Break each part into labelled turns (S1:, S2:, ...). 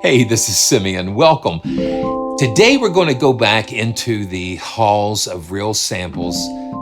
S1: Hey, this is Simeon. Welcome. Today we're going to go back into the halls of Realsamples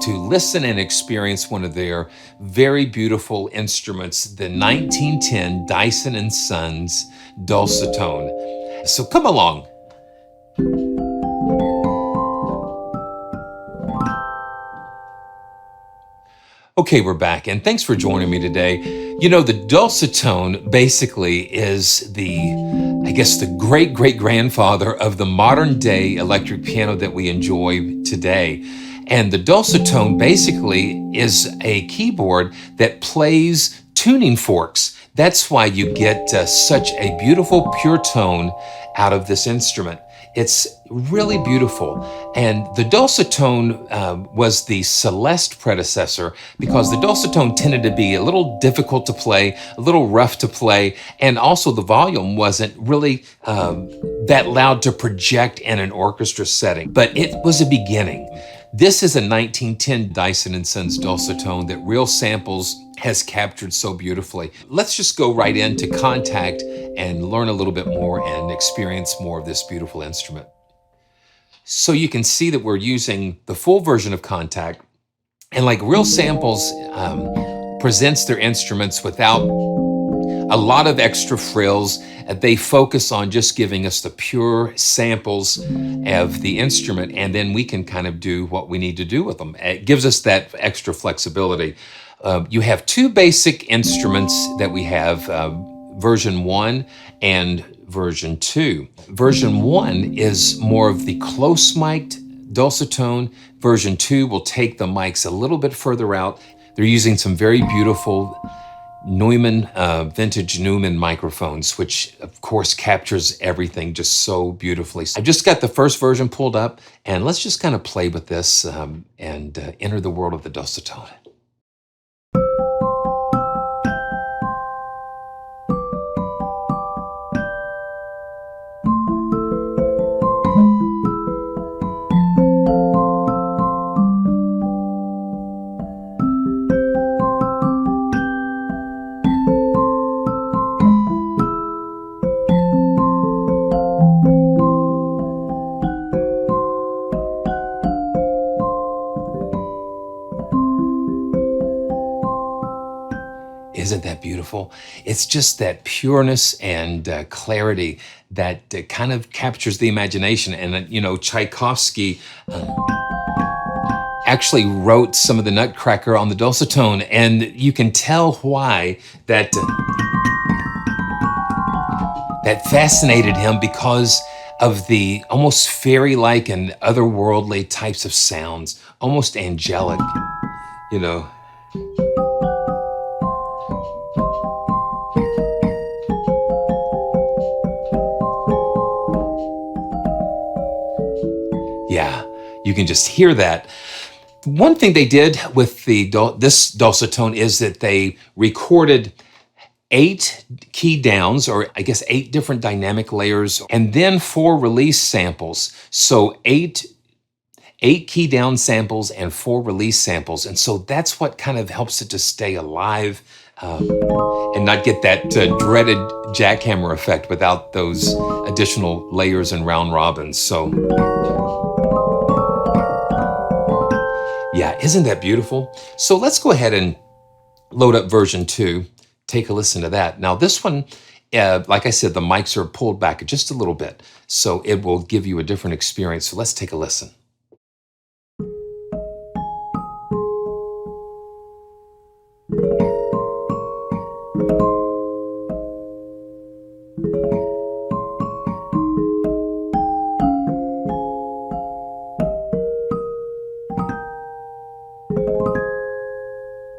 S1: to listen and experience one of their very beautiful instruments, the 1910 Dyson & Sons Dulcitone. So come along. Okay, we're back, and thanks for joining me today. You know, the Dulcitone basically is the great-great-grandfather of the modern-day electric piano that we enjoy today. And the Dulcitone basically is a keyboard that plays tuning forks. That's why you get such a beautiful, pure tone out of this instrument. It's really beautiful. And the Dulcitone was the Celeste predecessor because the Dulcitone tended to be a little difficult to play, a little rough to play, and also the volume wasn't really that loud to project in an orchestra setting. But it was a beginning. This is a 1910 Dyson & Sons Dulcitone that Realsamples has captured so beautifully. Let's just go right into Kontakt and learn a little bit more and experience more of this beautiful instrument. So you can see that we're using the full version of Kontakt, and like Realsamples presents their instruments without a lot of extra frills. They focus on just giving us the pure samples of the instrument, and then we can kind of do what we need to do with them. It gives us that extra flexibility. You have two basic instruments that we have, version 1 and version 2. Version 1 is more of the close-mic'd Dulcitone. Version 2 will take the mics a little bit further out. They're using some very beautiful vintage Neumann microphones, which of course captures everything just so beautifully. I've just got the first version pulled up, and let's just kind of play with this and enter the world of the Dulcitone. Isn't that beautiful? It's just that pureness and clarity that kind of captures the imagination. And, you know, Tchaikovsky actually wrote some of the Nutcracker on the Dulcitone, and you can tell why that fascinated him, because of the almost fairy-like and otherworldly types of sounds, almost angelic, you know. Yeah, you can just hear that. One thing they did with this Dulcitone is that they recorded 8 key downs, or I guess 8 different dynamic layers, and then 4 release samples. So 8 key down samples and 4 release samples. And so that's what kind of helps it to stay alive and not get that dreaded jackhammer effect without those additional layers and round robins. So yeah, isn't that beautiful? So let's go ahead and load up version 2. Take a listen to that. Now this one, like I said, the mics are pulled back just a little bit, so it will give you a different experience. So let's take a listen.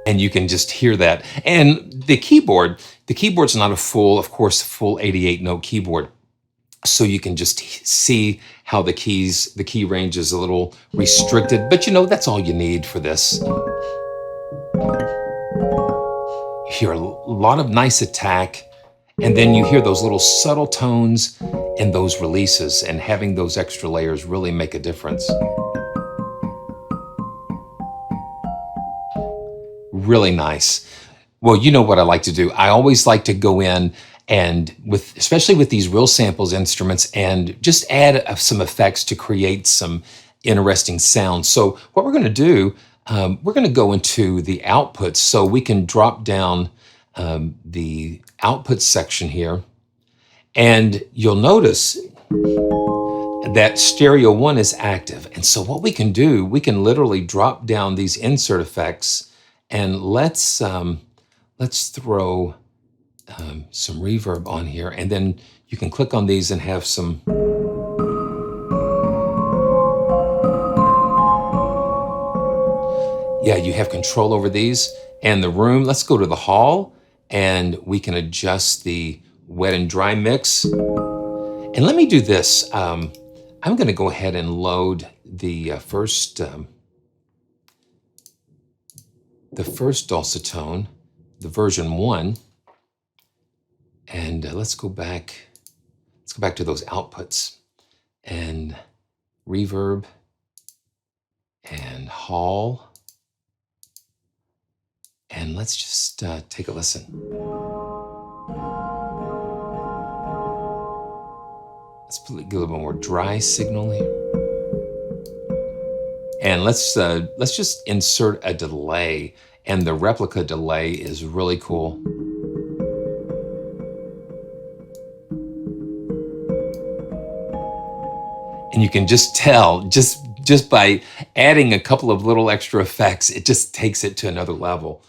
S1: And you can just hear that. And the keyboard's not a full 88 note keyboard. So you can just see how the key range is a little restricted, but you know, that's all you need for this. You hear a lot of nice attack, and then you hear those little subtle tones in those releases, and having those extra layers really make a difference. Really nice. Well, you know what I like to do. I always like to go in and especially with these Realsamples instruments, and just add some effects to create some interesting sounds. So what we're going to do, we're going to go into the outputs, so we can drop down the output section here, and you'll notice that stereo 1 is active. And so what we can do, we can literally drop down these insert effects, and let's throw some reverb on here, and then you can click on these and have some. Yeah, you have control over these. And the room, let's go to the hall, and we can adjust the wet and dry mix. And let me do this. I'm going to go ahead and load the first Dulcitone, the version 1. And let's go back to those outputs, and reverb and hall. And let's just take a listen. Let's get a little bit more dry signal here. And let's just insert a delay, and the replica delay is really cool. And you can just tell, just by adding a couple of little extra effects, it just takes it to another level.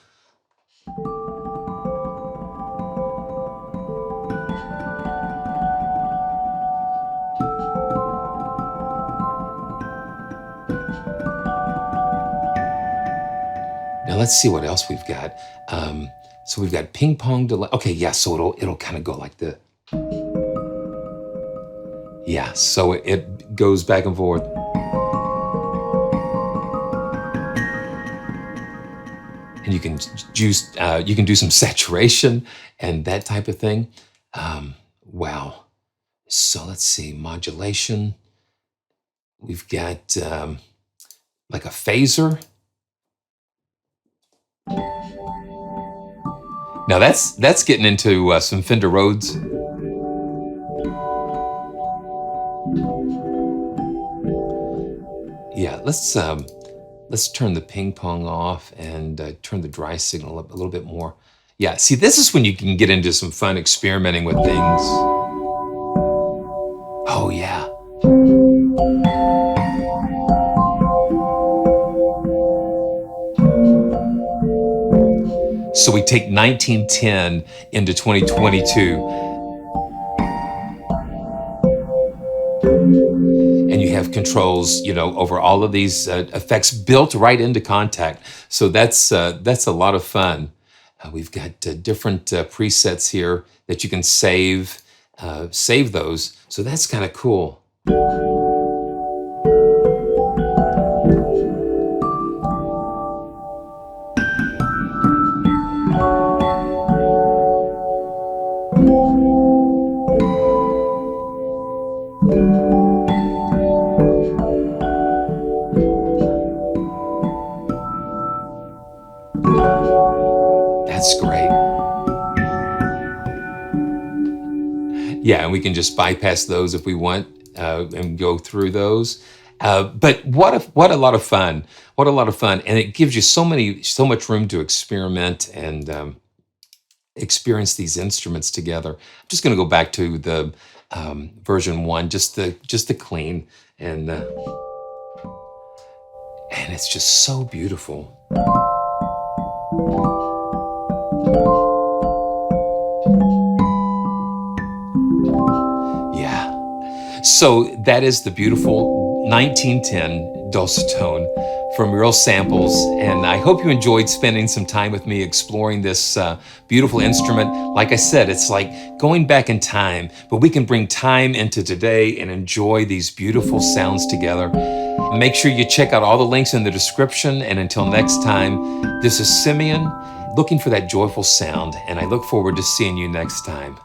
S1: Now let's see what else we've got. So we've got ping pong delay. Okay, yeah, so it'll kind of go like this. Yeah, so it goes back and forth. And you can do some saturation and that type of thing. Wow. So let's see, modulation. We've got like a phaser. Now that's getting into some Fender Rhodes. Yeah, let's turn the ping pong off and turn the dry signal up a little bit more. Yeah, see, this is when you can get into some fun experimenting with things. Oh yeah. So we take 1910 into 2022. And you have controls, over all of these effects built right into Kontakt. So that's a lot of fun. We've got different presets here that you can save those. So that's kind of cool. That's great. Yeah, and we can just bypass those if we want and go through those. But what a lot of fun! What a lot of fun! And it gives you so much room to experiment and experience these instruments together. I'm just going to go back to the version 1, just the clean, and it's just so beautiful. Yeah. So that is the beautiful 1910 Dulcitone from Realsamples, and I hope you enjoyed spending some time with me exploring this beautiful instrument. Like I said, it's like going back in time, but we can bring time into today and enjoy these beautiful sounds together. Make sure you check out all the links in the description, and until next time, this is Simeon, looking for that joyful sound, and I look forward to seeing you next time.